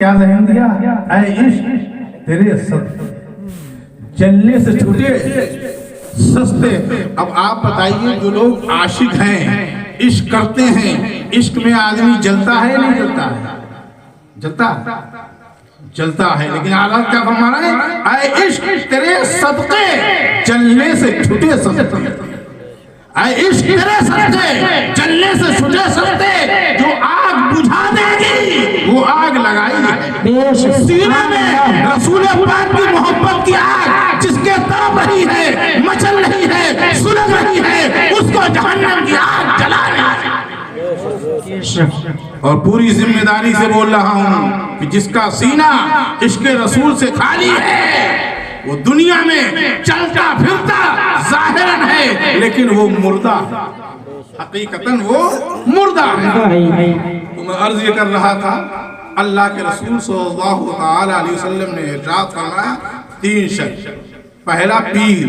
کیا ذہن دیا؟ اے عشق تیرے صدقے جلنے سے چھوٹے سستے۔ اب آپ بتائیے جو لوگ عاشق ہیں، عشق کرتے ہیں، عشق میں آدمی جلتا ہے یا نہیں جلتا ہے؟ جلتا ہے، لیکن اللہ کیا فرما رہا ہے؟ اے عشق تیرے صدقے جلنے سے چھوٹے سستے، اے عشق تیرے صدقے جلنے سے چھوٹے سستے۔ جو آگ بجھا دے گی وہ آگ لگائی ہے، سینے میں رسول پاک کی محبت کی آگ جس کے تڑپ رہی ہے، مچل رہی ہے، سلگ رہی ہے، اس کو جہنم کی آگ جلا رہی ہے۔ اور پوری ذمہ داری سے بول رہا ہوں کہ جس کا سینہ عشق رسول سے خالی ہے وہ دنیا میں چلتا پھرتا ظاہراً ہے لیکن وہ مردہ، حقیقتاً وہ مردہ ہے۔ تو میں عرض یہ کر رہا تھا، اللہ کے رسول صلی اللہ علیہ وسلم نے ارشاد فرمایا 3 شخص۔ پہلا پیر،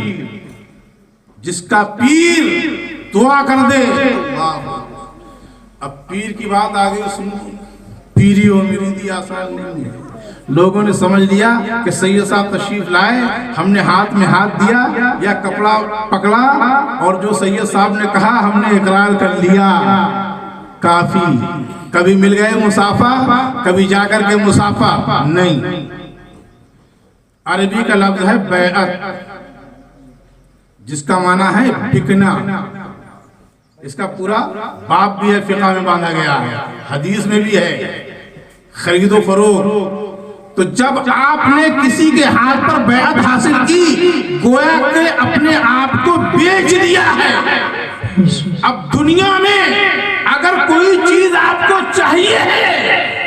جس کا پیر دعا کر دے۔ اب پیر کی بات آگے سنو، پیری و مریدی آسان نہیں ہے۔ لوگوں نے سمجھ لیا کہ سید صاحب تشریف لائے، ہم نے ہاتھ میں ہاتھ دیا یا کپڑا پکڑا اور جو سید صاحب نے کہا ہم نے اقرار کر لیا، کافی۔ کبھی مل گئے مصافحہ، کبھی جا کر کے مصافحہ نہیں۔ عربی کا لفظ ہے بیعت، جس کا معنی ہے بکنا۔ اس کا پورا باب بھی ہے، فقہ میں باندھا گیا ہے، حدیث میں بھی ہے، خرید و فروخت۔ تو جب آپ نے کسی کے ہاتھ پر بیعت حاصل کی، گویا کہ اپنے آپ کو بیچ دیا ہے۔ اب دنیا میں اگر کوئی چیز آپ کو چاہیے ہے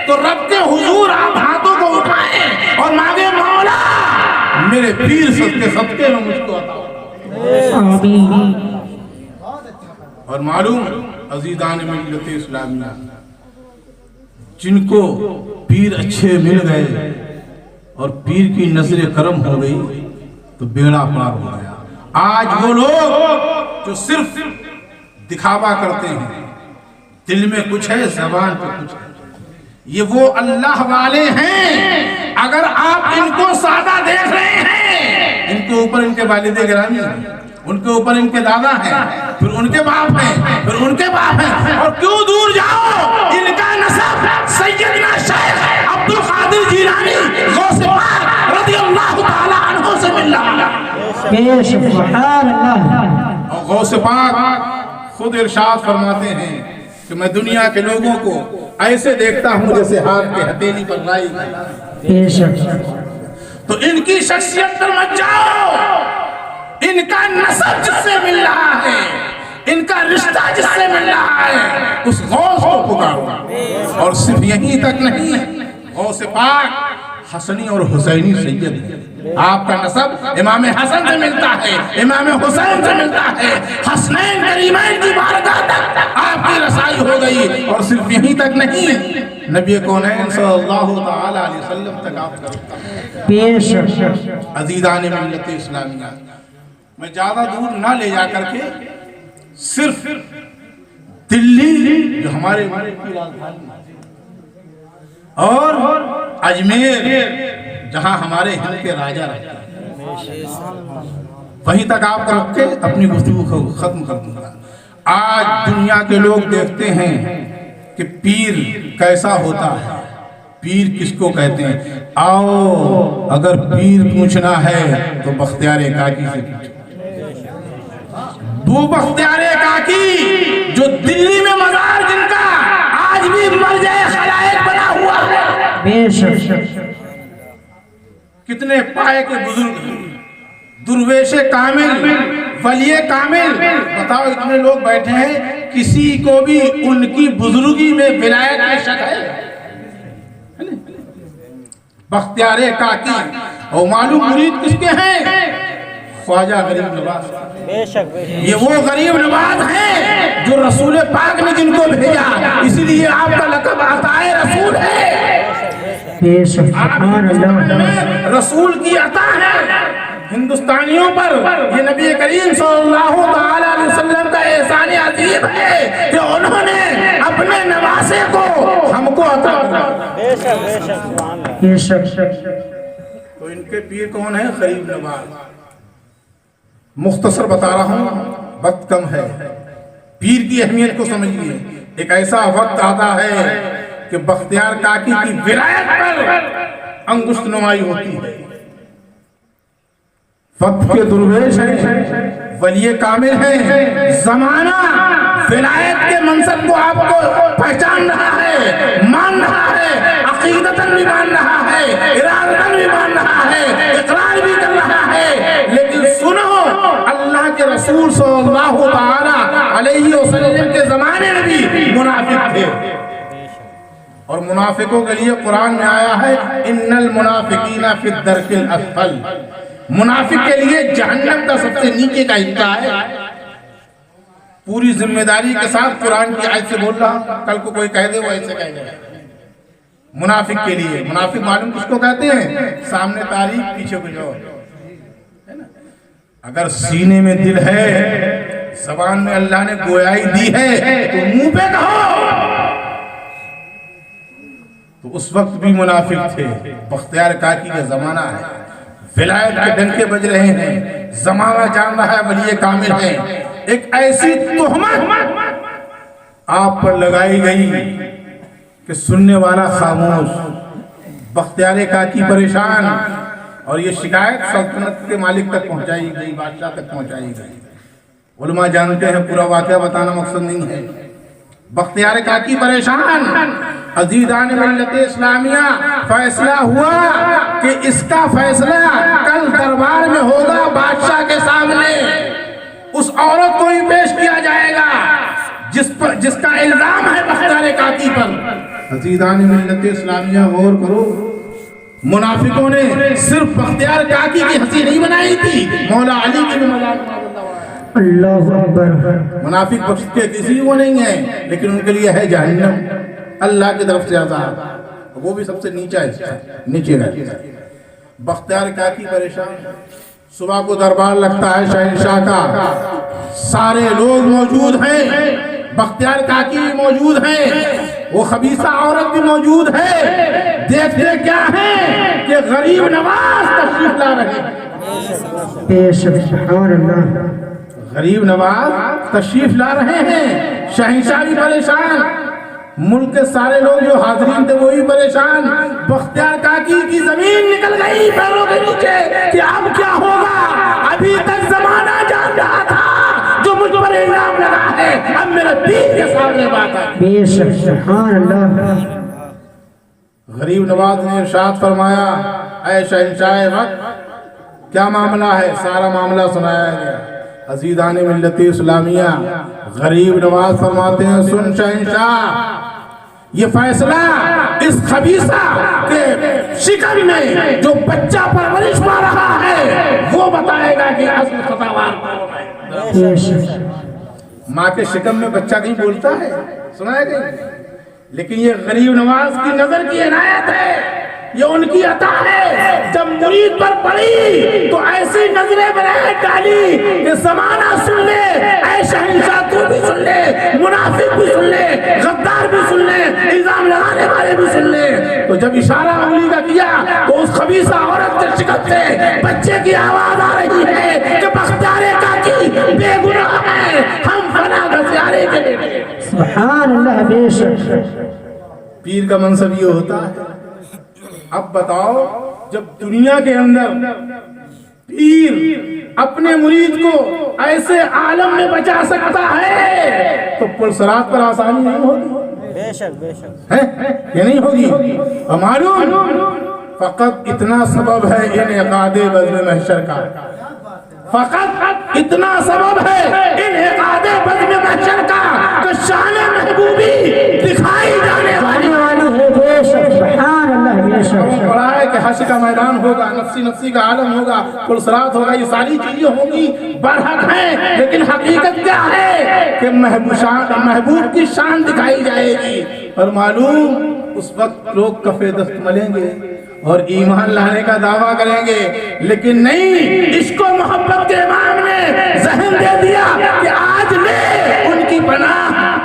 تو رب کے حضور آپ ہاتھوں کو اٹھائیں اور مانگے، مولا میرے پیر صدقے میں مجھ کو عطا فرما۔ اور معلوم عزیزان ملت اسلامیہ، جن کو پیر اچھے مل گئے اور پیر کی نظر کرم ہو گئی تو بیڑا پار ہو گیا۔ آج وہ لوگ جو صرف دکھاوا کرتے ہیں، دل میں کچھ ہے، زبان پہ کچھ ہے، یہ وہ اللہ والے ہیں۔ اگر آپ ان کو سادہ دیکھ رہے ہیں، ان کے اوپر ان کے والد گرامی ہیں، ان کے اوپر ان کے دادا ہیں، پھر ان کے باپ ہیں، پھر ان کے باپ ہیں، اور کیوں دور جاؤ، ان کا نسب سیدنا شیخ عبد القادر جیلانی غوث پاک رضی اللہ تعالی عنہ سے مل رہا۔ سبحان اللہ۔ اور غوث پاک خود ارشاد فرماتے ہیں کہ میں دنیا کے لوگوں کو ایسے دیکھتا ہوں جیسے ہاتھ کے ہتھیلی پر رائی ہے۔ تو ان کی شخصیت پر مت جاؤ، ان کا نسب جس سے مل رہا ہے، ان کا رشتہ جس سے مل رہا ہے، اس غوث کو پکارو۔ اور صرف یہیں تک نہیں، غوث پاک حسنی اور حسینی سید ہے۔ آپ کا نسب امام حسن سے ملتا ہے، امام حسین سے ملتا ہے، حسنین کریمین کی بارگاہ تک آپ کی رسائی ہو گئی۔ اور صرف یہیں تک نہیں، نبی کونین صلی اللہ تعالی علیہ وسلم تک آپ کا۔ عزیزان ملت اسلامیہ، میں زیادہ دور نہ لے جا کر کے صرف دلی جو ہمارے ملک کی راجدھانی اور اجمیر جہاں ہمارے ہند کے راجہ رہتے ہیں، وہیں تک آپ کو رکھ کے اپنی گفتگو کو ختم کر دوں گا۔ آج دنیا کے لوگ دیکھتے ہیں کہ پیر کیسا ہوتا ہے، پیر کس کو کہتے ہیں۔ آؤ اگر پیر پوچھنا ہے تو بختیار کاکی سے پوچھو۔ وہ بختیار کاکی جو دلی میں مزار جن کا آج بھی مرجع خلائق بنا ہوا ہے، کتنے پائے کے بزرگ ہیں، درویش کامل، ولی کامل۔ بتاؤ اتنے لوگ بیٹھے ہیں، کسی کو بھی ان کی بزرگی میں ولایت میں شک ہے؟ بختیار کاکی۔ اور معلوم مرید کس کے ہیں؟ خواجہ غریب نواز۔ یہ وہ غریب نواز ہیں جو رسول پاک نے جن کو بھیجا، اسی لیے آپ کا لقب عطائے رسول ہے۔ رسول کی عطا ہے، ہندوستانیوں پر یہ نبی کریم صلی اللہ تعالی علیہ وسلم کا احسان عظیم ہے کہ انہوں نے اپنے نواسے کو ہم کو عطا کیا۔ تو ان کے پیر کون ہیں؟ غریب نواز۔ مختصر بتا رہا ہوں، وقت کم ہے، پیر کی اہمیت کو سمجھیے۔ ایک ایسا وقت آتا ہے کہ بختیار کاکی کی ولایت پر انگشت نمائی ہوتی ہے۔ فتح کے درویش ہیں، ولی کامل ہیں، زمانہ ولایت کے منصب کو آپ کو پہچان رہا ہے، مان رہا ہے، عقیدتاً بھی مان رہا ہے، ارادتاً بھی مان رہا ہے، اقرار بھی کر رہا ہے، لیکن سنو اللہ کے رسول صلی اللہ تعالی علیہ وسلم کے زمانے میں بھی منافق تھے، اور منافقوں کے لیے قرآن میں آیا ہے ان المنافقین فی الدرک الاسفل، منافق کے لیے جہنم کا سب سے نیچے کا حصہ ہے۔ پوری ذمہ داری کے ساتھ قرآن کی آیت سے بول رہا ہوں، کل کو کوئی کہہ دے وہ ایسے کہہ دے۔ منافق کے لیے، منافق معلوم کس کو کہتے ہیں؟ سامنے تاریخ پیچھے کچھ اور، اگر سینے میں دل ہے، زبان میں اللہ نے گویائی دی ہے تو منہ پہ کہو۔ تو اس وقت بھی منافق تھے۔ بختیار کاکی کا زمانہ ہے، ولایت کے ڈنکے بج رہے ہیں، زمانہ جان رہا ہے ولی کامل ہیں۔ ایک ایسی تہمت آپ پر لگائی گئی کہ سننے والا خاموش، بختیار کاکی پریشان، اور یہ شکایت سلطنت کے مالک تک پہنچائی گئی، بادشاہ تک پہنچائی گئی۔ علماء جانتے ہیں، پورا واقعہ بتانا مقصد نہیں ہے۔ بختیار کاکی پریشان، عزیزان ملت اسلامیہ، فیصلہ ہوا کہ اس کا فیصلہ کل دربار میں ہوگا بادشاہ کے سامنے، اس عورت کو ہی پیش کیا جائے گا جس کا الزام ہے بختیار کاکی پر۔ عزیزان ملت اسلامیہ غور کرو، منافقوں نے صرف بختیار کاکی کی ہنسی نہیں بنائی تھی، مولا علی کی بھی مذاق۔ اللہ اکبر۔ منافق بخش کے کسی کو نہیں ہے، لیکن ان کے لیے ہے جہنم، اللہ کی طرف سے عذاب، وہ بھی سب سے نیچا ہے، نیچے رہتا ہے۔ بختیار کاکی پریشان، صبح کو دربار لگتا ہے شہنشاہ کا، سارے لوگ موجود ہیں، بختیار کاکی بھی موجود ہیں، وہ خبیثہ عورت بھی موجود ہے۔ دیکھتے کیا ہے کہ غریب نواز تشریف لا رہے ہیں، بے شک، سبحان اللہ۔ غریب نواز تشریف لا رہے ہیں، شہنشاہ بھی پریشان، ملک کے سارے لوگ جو حاضرین تھے وہی پریشان۔ بختیار کاکی کی زمین نکل گئی پیروں کے نیچے کہ اب کیا ہوگا، ابھی تک زمانہ جان رہا تھا جو مجھ پر الزام لگا ہے، اب میرے دین کے سامنے بات ہے۔ بے شک، سبحان اللہ۔ غریب نواز نے ارشاد فرمایا، اے شہنشاہ وقت کیا معاملہ ہے؟ سارا معاملہ سنایا گیا۔ عزیزان ملت اسلامیہ، غریب نواز فرماتے ہیں، سن شہنشاہ، یہ فیصلہ اس خبیثہ کے شکم میں جو بچہ پرورش پا رہا ہے وہ بتائے گا کہ اصل خطاوار کون ہے۔ ماں کے شکم میں بچہ کہیں بولتا ہے، سنایا گیا، لیکن یہ غریب نواز کی نظر کی عنایت ہے، یہ ان کی عطا ہے۔ جب مرید پر پڑی تو ایسی نظریں بنائے ڈالی کہ زمانہ سن لے، اے شہنشاہ تو بھی سن لے، منافق بھی سن لے، غدار بھی سن لے، الزام لگانے والے بھی سن لے۔ تو جب اشارہ انگلی کا کیا تو اس خبیثہ عورت کے شکم سے بچے کی آواز آ رہی ہے کہ بختیار کاکی بے گناہ ہے، ہم فنا گھسیارے کے لیے۔ سبحان اللہ، بے شک۔ پیر کا منصب یہ ہوتا ہے۔ اب بتاؤ، جب دنیا کے اندر پیر اپنے مرید کو ایسے عالم میں بچا سکتا ہے تو پلسرات پر آسانی نہیں ہوگی، بے شک، بے شک، یہ نہیں ہوگی۔ معلوم فقط اتنا سبب ہے انعقاد بزم محشر کا، فقط اتنا سبب ہے انعقاد بزم محشر کا کہ شان محبوبی دکھائی جانے والی ہے، بے شک، سبحان اللہ، بے شک۔ پڑھا ہے کہ حشر کا میدان ہوگا، نفسی کا عالم ہوگا، پلسرات ہوگا، یہ ساری چیزیں ہوں گی، برحق ہیں، لیکن حقیقت کیا ہے کہ محبوب کی شان دکھائی جائے گی۔ اور معلوم اس وقت لوگ کفے دست ملیں گے اور ایمان لانے کا دعویٰ کریں گے، لیکن نہیں، عشق و محبت کے امام نے ذہن دے دیا کہ آج لے ان کی پناہ،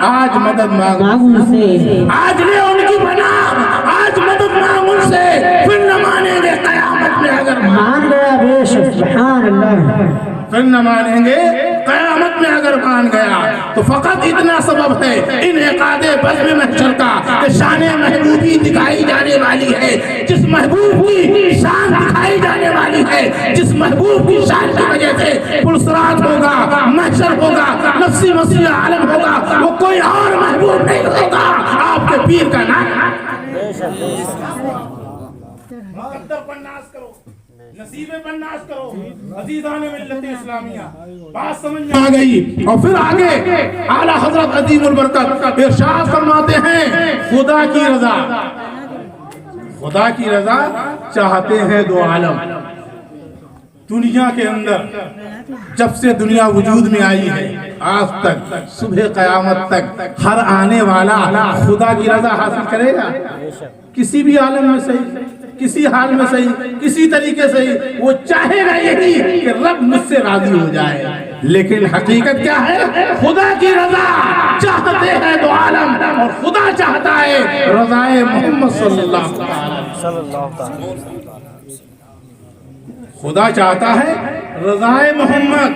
آج مدد مانگ ان سے، آج لے ان کی پناہ، آج مدد مانگ ان سے، پھر نہ مانیں گے قیامت میں اگر مان گیا بے شک، سبحان اللہ، پھر نہ مانیں گے قیامت میں اگر مان گیا۔ تو فقط اتنا سبب ہے انعقاد بزم محشر کا کہ شان محبوبی دکھائی جانے والی ہے، جس محبوب کی شان دکھائی جانے والی ہے، جس محبوب کی شان کی وجہ سے پلسرات ہوگا، محشر ہوگا، نفسی مسیح عالم ہوگا، وہ کوئی اور محبوب نہیں ہوگا، آپ کے پیر کا نام مقدر پر ناز کرو، نصیب پر ناز کرو، عزیزان ملت اسلامیہ، بات سمجھ میں آ گئی۔ اور پھر آگے اعلیٰ حضرت عظیم البرکت ارشاد فرماتے ہیں خدا کی رضا، خدا کی رضا چاہتے ہیں دو عالم۔ دنیا کے اندر جب سے دنیا وجود میں آئی ہے آج تک صبح قیامت تک ہر آنے والا خدا کی رضا حاصل کرے گا، کسی بھی عالم میں صحیح، کسی حال میں صحیح، کسی طریقے سے وہ چاہے گا یہی کہ رب مجھ سے راضی ہو جائے، لیکن حقیقت کیا ہے؟ خدا کی رضا چاہتے ہیں دو عالم، اور خدا چاہتا ہے رضائے محمد صلی اللہ علیہ وسلم، خدا چاہتا ہے رضائے محمد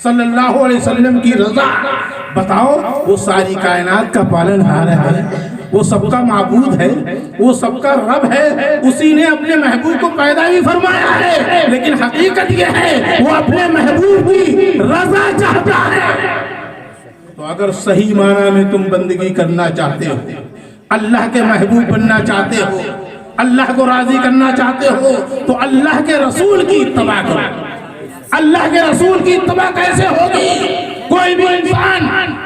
صلی اللہ علیہ وسلم کی رضا۔ بتاؤ، وہ ساری کائنات کا پالن ہار ہے، وہ سب کا معبود ہے، وہ سب کا رب ہے، اسی نے اپنے محبوب کو پیدا بھی فرمایا ہے، لیکن حقیقت یہ ہے وہ اپنے محبوب کی رضا چاہتا ہے۔ تو اگر صحیح معنی میں تم بندگی کرنا چاہتے ہو، اللہ کے محبوب بننا چاہتے ہو، اللہ کو راضی کرنا چاہتے ہو، تو اللہ کے رسول کی اتباع کرو۔ اللہ کے رسول کی اتباع کیسے ہوگی؟ کوئی بھی انسان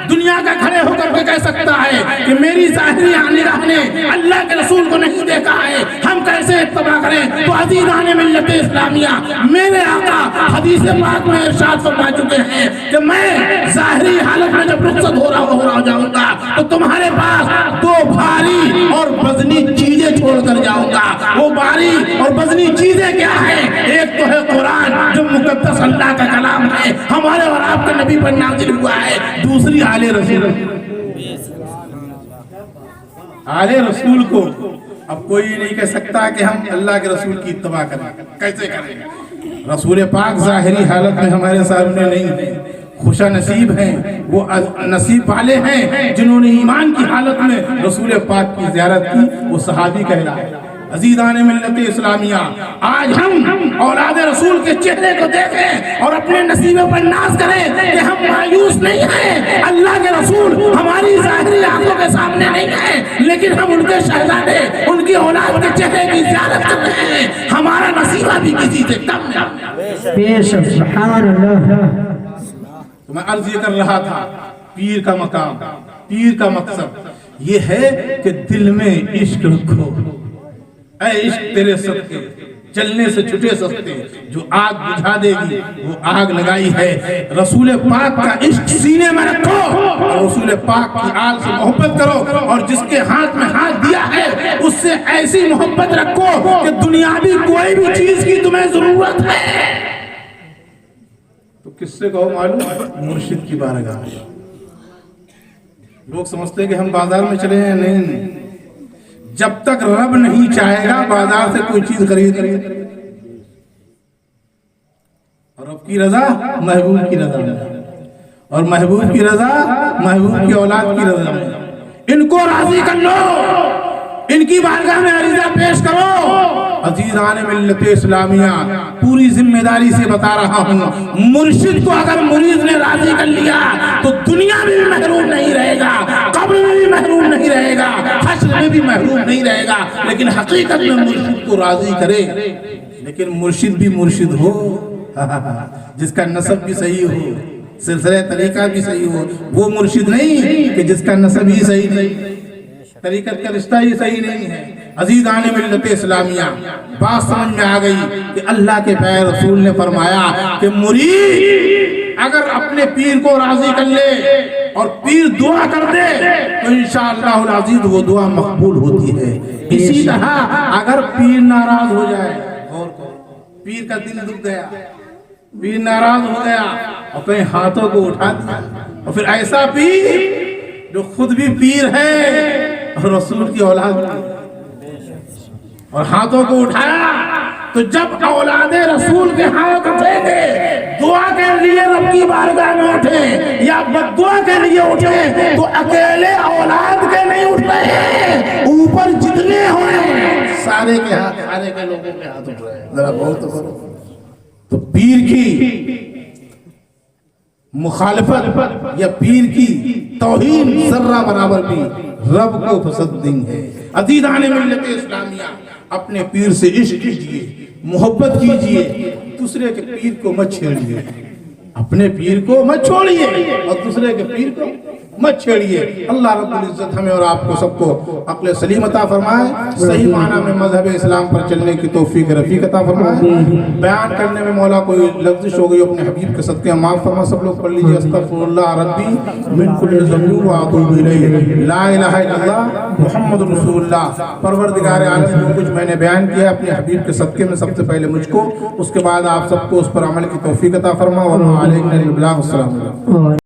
دنیا کا کھڑے ہو کر کے کہہ سکتا ہے کہ میری ظاہری نگاہ نے اللہ کے رسول کو نہیں دیکھا ہے، ہم کیسے اتباع کریں؟ تو عزیزان ملت اسلامیہ، میرے آقا حدیث پاک میں ارشاد فرما چکے ہیں کہ میں ظاہری حالت میں جب رخصت ہو رہا جاؤں گا تو تمہارے پاس دو بھاری اور وزنی چیزیں چھوڑ کر جاؤں گا۔ وہ بھاری اور وزنی چیزیں کیا ہیں؟ ایک تو ہے قرآن جو مقدس اللہ کا کلام ہے، ہمارے اور آپ کے نبی پر نازل ہوا ہے، دوسری آل رسول۔ آل رسول کو اب کوئی نہیں کہہ سکتا کہ ہم اللہ کے رسول کی اتباع کریں، کیسے کریں؟ رسول پاک ظاہری حالت میں ہمارے سامنے نہیں ہے، خوشا نصیب ہیں وہ نصیب والے ہیں جنہوں نے ایمان کی حالت میں رسول پاک کی زیارت کی، وہ صحابی کہلائے۔ عزیزان ملت اسلامیہ، آج ہم اولاد رسول کے چہرے کو دیکھیں اور اپنے نصیبے پر ناز کریں کہ ہم مایوس نہیں ہیں۔ اللہ کے رسول ہماری ظاہری آنکھوں کے سامنے نہیں ہیں، لیکن ہم ان کے شہزادے، ان کی اولاد کے چہرے کی زیارت کر رہے ہیں، ہمارا نصیبہ بھی کسی سے کم نہیں۔ بے شک، سبحان اللہ۔ تو میں عرض یہ کر رہا تھا، پیر کا مقام، پیر کا مقصد یہ ہے کہ دل میں عشق رکھو۔ اے عشق تیرے صدقے جلنے سے چھٹے سکتے، جو آگ بجھا دے گی وہ آگ لگائی ہے۔ رسول پاک کا عشق سینے میں رکھو اور رسول پاک کی آل سے محبت کرو، اور جس کے ہاتھ میں ہاتھ دیا ہے اس سے ایسی محبت رکھو کہ دنیاوی کوئی بھی چیز کی تمہیں ضرورت ہے تو کس سے کہو معلوم؟ مرشد کی بارگاہ میں۔ لوگ سمجھتے ہیں کہ ہم بازار میں چلے ہیں، نہیں، جب تک رب نہیں چاہے گا بازار سے کوئی چیز خرید، اور رب کی رضا محبوب کی رضا میں، اور محبوب کی رضا محبوب کی اولاد کی رضا میں۔ ان کو راضی کر لو، ان کی بارگاہ میں عریضہ پیش کرو۔ عزیزان ملت اسلامیہ، پوری ذمہ داری سے بتا رہا ہوں، مرشد کو اگر مرید نے راضی کر لیا تو دنیا میں بھی محروم نہیں رہے گا، قبر میں بھی محروم نہیں رہے گا، حشر میں بھی محروم نہیں رہے گا۔ لیکن حقیقت میں مرشد کو راضی کرے، لیکن مرشد بھی مرشد ہو جس کا نسب بھی صحیح ہو، سلسلہ طریقہ بھی صحیح ہو۔ وہ مرشد نہیں کہ جس کا نسب ہی صحیح نہیں، طریقت کا رشتہ ہی صحیح نہیں ہے۔ عزیزان ملت اسلامیہ، بات سمجھ میں آ گئی کہ اللہ کے پیارے رسول نے فرمایا کہ مرید اگر اپنے پیر کو راضی کر لے اور پیر دعا کر دے تو انشاءاللہ العزیز وہ دعا مقبول ہوتی ہے۔ اسی طرح اگر پیر ناراض ہو جائے، اور پیر کا دل دکھ گیا، پیر ناراض ہو گیا اور کہیں ہاتھوں کو اٹھا دیا، اور پھر ایسا پیر جو خود بھی پیر ہے اور رسول کی اولاد اور ہاتھوں کو اٹھایا، تو جب اولاد رسول کے ہاتھ اٹھیں گے دعا کے لیے رب کی بارگاہ میں اٹھیں یا بد دعا کے لیے اٹھیں تو اکیلے اولاد کے نہیں اٹھ رہے ہیں، اوپر جتنے ہوئے سارے کے لوگوں کے ہاتھ اٹھ رہے ہیں۔ ذرا بہت تو پیر کی مخالفت یا پیر کی توہین ذرہ برابر بھی رب کو پسند نہیں ہے۔ عزیزان ملت اسلامیہ، اپنے پیر سے عشق کیجئے، محبت کیجئے، دوسرے کے پیر کو مت چھیڑیے، اپنے پیر کو مت چھوڑیے اور دوسرے کے پیر کو مت چھیڑیے۔ اللہ رب العزت ہمیں اور آپ کو سب کو عقل سلیم عطا فرمائے، صحیح معنی میں مذہب اسلام پر چلنے کی توفیق رفیق عطا فرمائے۔ بیان کرنے میں مولا کوئی لغزش ہو گئی اپنے حبیب کے صدقے معاف فرما۔ سب لوگ پڑھ لیجئے استغفر اللہ ربی من کل ذنب واتوب الیہ، لا الہ الا اللہ محمد رسول اللہ۔ پروردگار عالم جو کچھ میں نے بیان کیا اپنے حبیب کے صدقے میں سب سے پہلے مجھ کو، اس کے بعد آپ سب کو اس پر عمل کی توفیق عطا فرما۔ وعلیکم السلام۔